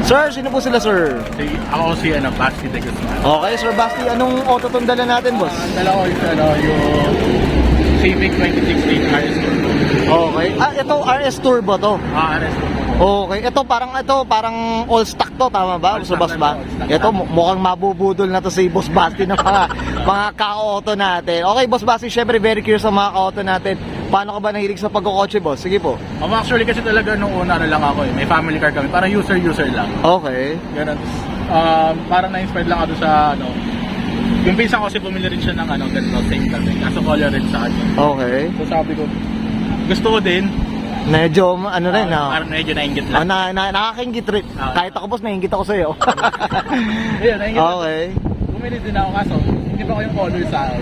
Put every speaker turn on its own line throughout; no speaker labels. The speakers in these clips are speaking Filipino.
Sir, sino po sila, sir?
Ako si Basti de Guzman.
Okay, Sir Basti, anong auto tong dala natin, boss?
Ang dala ko yung Civic 2016 RS Turbo.
Okay. Ito RS Turbo to.
RS Turbo.
Okay, ito parang all stock to, tama ba?
All
So, boss
stock
ba?
na to, all stock
Ito
na.
mukhang mabubudol na to si Boss Basti ng mga ka-auto natin. Okay, Boss Basti, syempre very curious sa mga ka-auto natin. Paano ka ba nahilig sa pagkokotse, boss? Sige po.
Actually kasi talaga nung una lang ako may family car kami. Parang user lang.
Okay.
Ganun. Parang na-inspired lang ako sa yung pinsan ko kasi bumili rin siya ng ganito, same kami. Kaso color rin sa kanya.
Okay.
So sabi ko, gusto ko din.
Medyo ano rin,
Parang medyo nainggit lang.
nakakaingit rin. Kahit ako, boss, nainggit ako sa'yo.
Ayun, nainggit lang.
Okay.
Bumili din ako kaso, hindi pa ko yung color sa akin.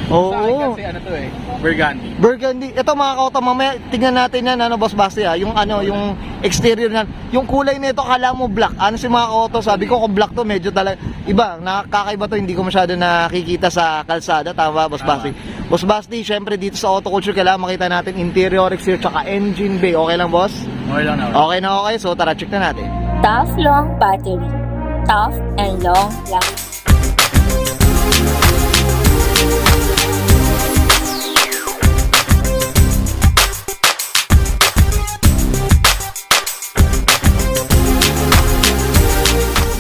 Oo.
Sa akin kasi Burgundy.
Burgundy. Ito mga kauto, mamaya tingnan natin yan, Boss Basti, yung exterior niyan. Yung kulay nito, akala mo black. Si mga kauto, sabi ko kung black to, medyo talaga iba, nakakaiba to, hindi ko masyado nakikita sa kalsada, tama ba, Boss Basti? Boss Basti, syempre dito sa Auto Culture kailangan makita natin interior, exterior, tsaka engine bay. Okay lang, boss?
Okay lang na.
Okay na okay, so tara, check na natin.
Tough long battery. Tough and long life.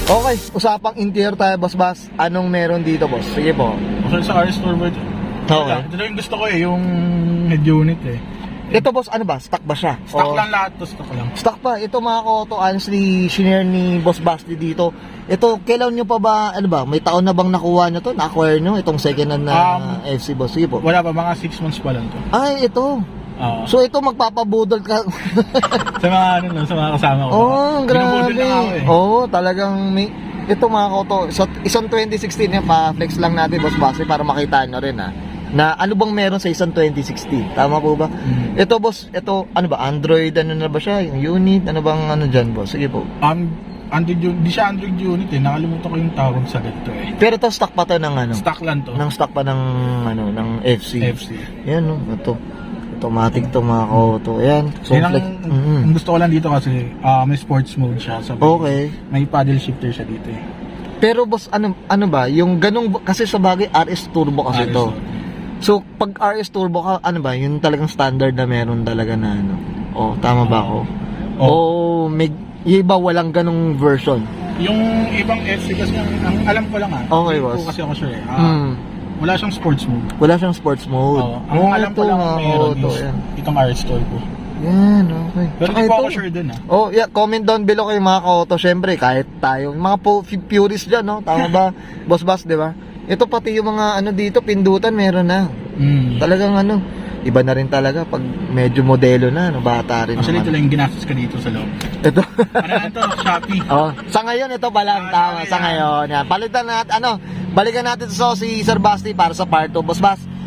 Okay, usapang interior tayo, boss. Anong meron dito, boss? Sige po.
Kasi sa RS Turbo ito.
Okay.
Ito lang yung gusto ko yung head unit
Ito, boss, ano ba? Stock ba siya?
Stock
O-
lang lahat to, stock lang.
Stock pa. Ito mga kauto, honestly, shinare ni Boss Basti dito. Ito, kailan nyo pa ba, may taon na bang nakuha nyo to? Na-acquire nyo itong second hand na FC, boss? Sige po.
Wala pa, mga 6 months pa lang to.
Ay, ito. So, ito magpapabudol ka.
Sa mga sa mga kasama ko.
Grabe.
Binubudol na ako
Talagang may... Ito mga kauto, isang 2016 yan, pa-flex lang natin, Boss Basti, para makita nyo rin, na ano bang meron sa isang 2016. Tama po ba? Ito, boss, ano ba? Android, ano na ba siya? Yung unit, ano bang dyan, boss? Sige po.
Android unit, di siya Android unit nakalimutan ko yung tawag sa ganito
Pero to stock pa to ng
Stock lang to.
ng stock pa ng FC.
FC.
Yan, no? Ito. Automatic to mga kauto. Ayan. So,
Yun ang,
flex.
ang gusto ko lang dito kasi may sports mode siya.
Okay.
May paddle shifter siya dito
Pero boss, ano ba? Yung ganung, kasi sa bagay, RS Turbo kasi
RS
to.
Turbo.
So, pag RS Turbo ka, ano ba? Yun talagang standard na meron talaga na tama ba ako? May, yung iba walang ganung version.
Yung ibang FC kasi, ang alam ko lang
Okay,
hindi
boss.
ko kasi ako sure wala siyang sports mode.
Wala siyang sports mode.
Ang alam ko lang
mga
meron
kauto,
is
yan.
itong RS Turbo.
Yan, okay.
Pero
Tsaka
hindi po ako
ito.
sure dun
Yeah, comment down below kayo mga kauto. Syempre, kahit tayo, mga purists dyan, no? Tama ba? Boss, di ba? Ito pati yung mga dito, pindutan, meron na. Talagang iba na rin talaga pag medyo modelo na, bata rin.
Actually, ito lang yung ginastos ka dito sa loob.
Ito.
Ano na ito? Shopee.
Sa ngayon, ito pa lang, tama. Sa ngayon, yan. Palitan natin, balikan natin si Sir Basti para sa part 2. Boss,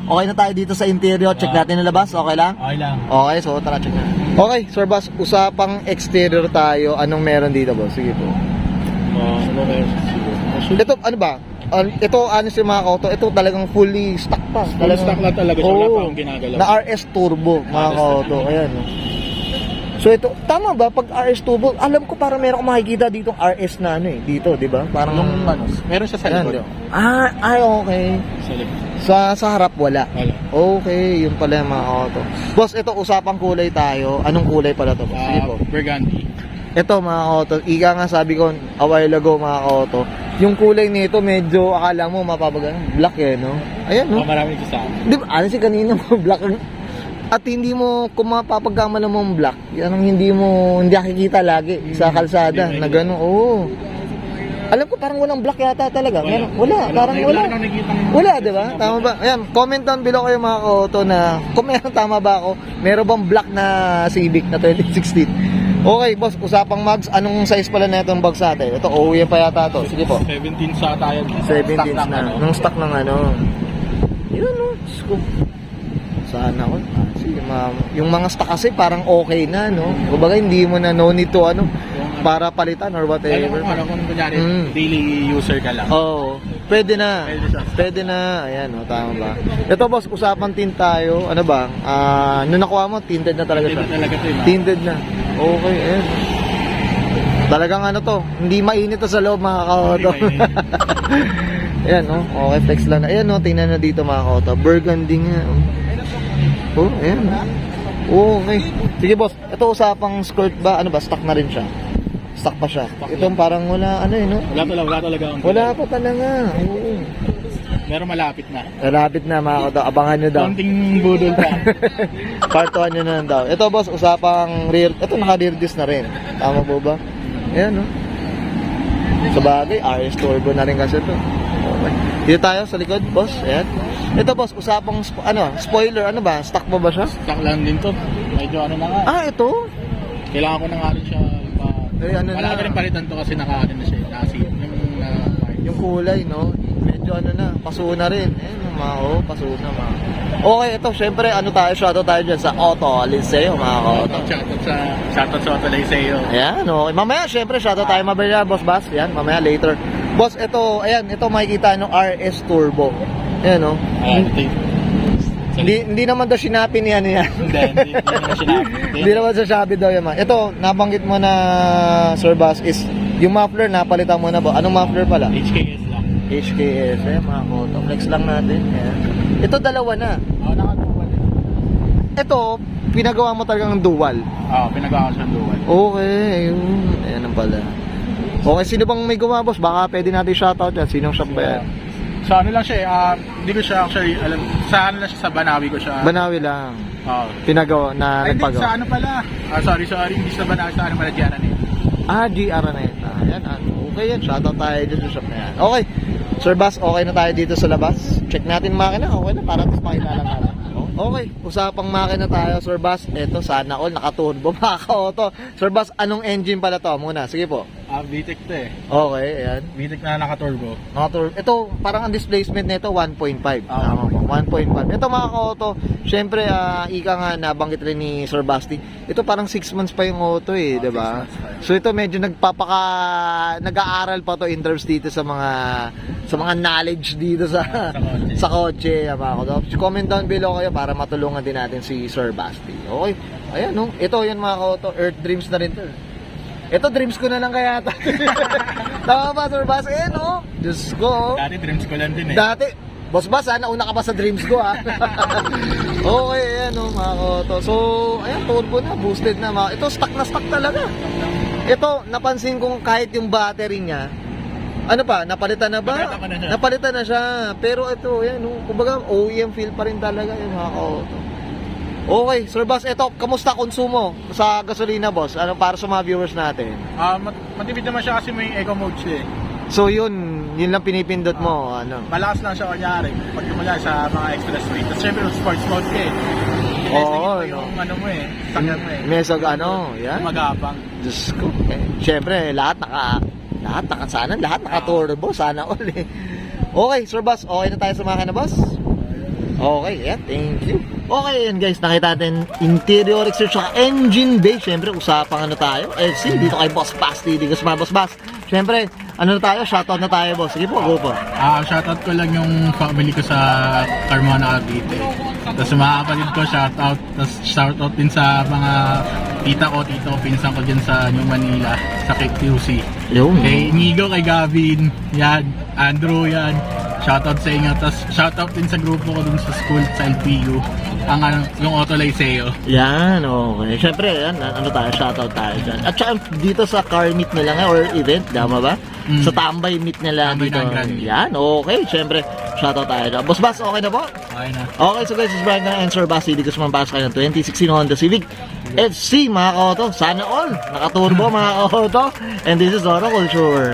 okay na tayo dito sa interior. Check natin na labas, okay lang?
Okay lang.
Okay, so tara, check na. Okay, Sir Bas, usapang exterior tayo. Anong meron dito, boss? Sige po. Ito, ano ba? Ito, honestly mga kauto, ito talagang fully stock pa.
Full stock lang talaga siya. Wala pa akong ginagalaw.
Na RS Turbo, mga kauto. Ayan, no? So ito, tama ba? Pag RS Turbo, alam ko parang meron akong makikita ditong RS na dito, di ba? Parang,
meron siya sa likod.
Okay.
Sa likod.
Sa harap, wala.
Wala.
Okay, yun pala yung mga auto. Boss, ito usapang kulay tayo. Anong kulay pala to? Boss? Sige po.
Burgundy.
Ito mga auto, ika nga sabi ko a while ago mga auto, yung kulay nito medyo akala mo black no? Ayan no?
Marami ito sa akin.
Di ba? Ano si kanina mo black? At hindi mo, kung mapapagkamalan mo black, yan ang hindi nakikita lagi sa kalsada na gano'n. Alam ko parang walang black yata talaga. Wala. Wala, di ba? Tama ba? Ayan, comment down below kayo mga auto na kung meron tama ba ako, meron bang black na Civic na 2016. Okay, boss, usapang mags, anong size pala na itong bags natin? Ito, OEM pa yata to. Sige po.
17 sa tayo.
17 na. Nung stock ng Yun, no? Scoop. Sana ako. Yung mga stock kasi parang okay na, no? Kumbaga, hindi mo na no need to, para palitan or whatever.
Kung kunyari, daily user ka lang.
Pwede na. Pwede na. Ayan, tama ba? Ito, boss, usapang tint tayo. Ano ba? Nung nakuha mo, tinted na talaga siya.
Tinted talaga ito.
Tinted na. Okay, ayan. Talagang ano to, hindi mainit to sa loob mga ka-auto.
Hindi mainit.
Ayan, no? Okay, flex lang. Ayan, no? Tingnan na dito mga ka-auto. Burgundy nga. Oh, ayan. Okay. Sige, boss. Ito usapang skirt ba? Ano ba? Stock na rin siya. Stock pa siya. Itong parang wala, ano no?
Wala talaga.
Wala pa talaga. Oo.
Meron malapit na.
Malapit na mga ka-auto. Abangan nyo daw.
Konting budol pa.
Part 1 nyo na lang daw. Ito, boss, usapang rear. Ito, naka-rear disc na rin. Tama po ba? Ayan, no? Sa bagay, RS Turbo na rin kasi ito. Okay. Dito tayo sa likod, boss. Ayan. Ito, boss, usapang, spoiler, ano ba? Stock pa ba siya?
Stock lang din to. Medyo ano na nga.
Ah, ito?
Kailangan ko na nga rin siya.
Ano
Wala
na?
ka rin palitan to kasi naka-ano na siya.
Yung kulay, no? Medyo ano na, paso na rin. Paso na, Okay, ito, syempre, ano tayo, shoutout tayo dyan sa Auto Liceo, mga ka-auto.
Shoutout sa Auto Liceo.
Ayan, okay. Mamaya, syempre, shoutout tayo mabaya, Boss Bass. Ayan, mamaya, later. Boss, ito, ayan, ito makikita nyo, RS Turbo. Ayan, no? Hindi naman daw sinapin yan yan.
Hindi naman sinabi.
Hindi naman sa Shopee daw yan, Ito, nabanggit mo na, Sir Bass, is yung muffler, napalitan mo na ba? Anong muffler pala?
HKS lang.
HKS, mga auto. Flex lang natin. Ayan. Ito, dalawa na.
Naka-dual.
Ito, pinagawa mo talagang dual.
Pinagawa ko siyang dual.
Okay, ayun. Ayan ang pala. Okay, sino bang may gawa, boss? Baka pwede natin shoutout yan. Sinong shop ba yan?
Sa ano lang siya hindi ko siya actually alam. Sa ano lang siya, sa Banawi ko siya.
Banawi lang.
Oo.
Pinagawa na
Ay, hindi,
nagpagawa.
sa ano pala. Sorry, hindi sa Banawi, sa ano pala dyan na
GR na yan. Ayan, okay yan. Shoutout tayo dyan sa shop na yan. Okay. Sir Bass, okay na tayo dito sa labas. Check natin makina. Okay na, para tapos makita lang natin. Okay, usapang makina tayo, Sir Bass. Ito, sana all naka-turbo, maka-auto. Sir Bass, anong engine pala to? Muna, sige po.
VTEC to eh.
Okay, ayan.
VTEC na naka-turbo.
Naka-turbo. Ito, parang ang displacement nito 1.5. Tama po, 1.5. Ito mga ka-auto, syempre, ika nga nabanggit rin ni Sir Basti. Ito parang 6 months pa yung auto eh, di ba? So ito medyo nag-aaral pa to in terms dito sa mga knowledge dito sa kotse, mga ka-auto. Comment down below kayo para matulungan din natin si Sir Basti. Okay. Ayan, no. Ito yan mga ka-auto, Earth Dreams na rin to. Ito, dreams ko na lang kaya ito. Tama ba, Sir Bass? No? Diyos ko.
Dati dreams ko lang din eh.
Dati, Boss Bass, nauna ka pa sa dreams ko, Okay, ayan, no, mga ka-auto. So, ayan, turbo na, boosted na. Ito, stock na stock talaga. Ito, napansin kong kahit yung battery niya, ano pa, napalitan na ba? Napalitan na siya. Pero ito, ayan, no, kumbaga, OEM feel pa rin talaga yung mga ka-auto. Okay, Sir Bass, ito, kamusta konsumo sa gasolina, boss? Ano para sa mga viewers natin?
Matipid naman siya kasi may eco mode siya eh.
So yun lang pinipindot mo, ano?
Malakas lang siya kunyari. Pag mula sa mga expressway. Tapos syempre yung sports mode ka eh.
Oo,
yung ano mo eh. Sakyan mo eh.
Mesog ano, yan.
Magabang.
Diyos ko. Siyempre, lahat naka-turbo, sana all eh. Okay, Sir Bass, okay na tayo sa makina, boss? Okay, yeah, thank you. Okay, yan guys, nakita natin interior exterior tsaka engine bay. Siyempre, usapang ano tayo, FC, dito kay Boss Basti, dito sa mga Boss Bast. Siyempre, ano na tayo, shoutout na tayo, boss. Sige po, go po.
Shoutout ko lang yung family ko sa Carmona, Cavite. Tapos sa mga kapatid ko, shoutout. Tapos shoutout din sa mga tita ko, tito, pinsan ko dyan sa New Manila, sa QC.
Yun.
Kay Inigo, kay Gavin, yan, Andrew, yan. Shoutout sa inyo. Tapos shoutout din sa grupo ko dun sa school, sa LPU. Yung Auto Liceo.
Yan, okay. Siyempre, yan, ano tayo, shoutout tayo dyan. At saka dito sa car meet nila nga, or event, tama ba? Sa tambay meet nila
Tambay
dito.
ng Grand Meet.
Yan, okay. Siyempre, shoutout tayo dyan. Boss Bass, okay na po?
Okay na.
Okay, so guys, this is Brian ng Answer Bass. Hindi ko sumambas kayo ng 2016 Honda Civic FC, mga ka-auto. Sana all. Nakaturbo, mga ka-auto. And this is Auto Culture.